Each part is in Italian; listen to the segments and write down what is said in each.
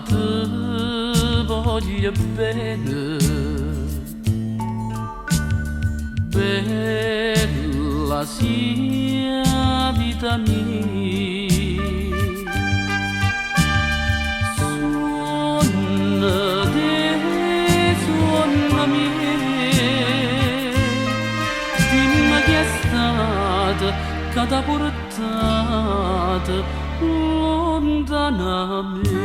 ti voglio bene, bella sia vita mia. Suona mia, dimmi chi è stata che t'ha portata lontana a me.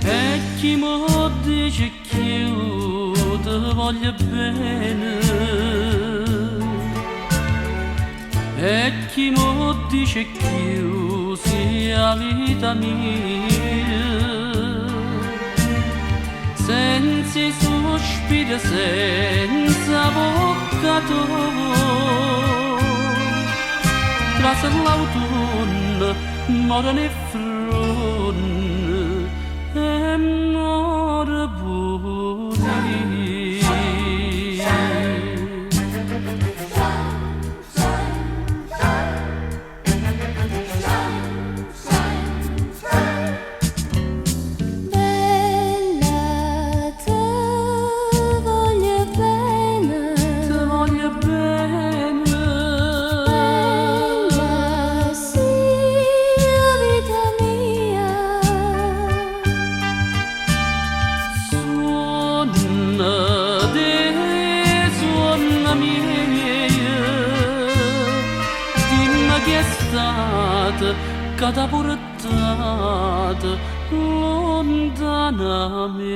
E chi mi dice che io ti voglio bene, e chi mi dice che io sia vita mia, senza sospiro, senza bocca tua, tra l'autunno muore nei froni e muore pure io. Suona mia, dimmi chi è stata che t'ha portata lontana a me.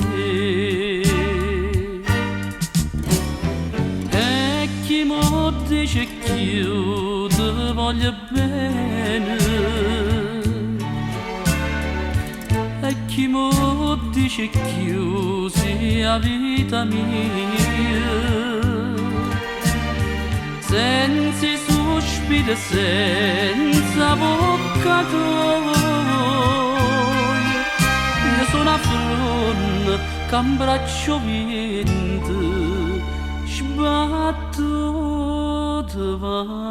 E chi mi dice che io ti voglio bene, e chi mi dice che io sia vita mia, senza sospiro, senza bocca tua, io sono a fronte che un braccio vento sbattuto va.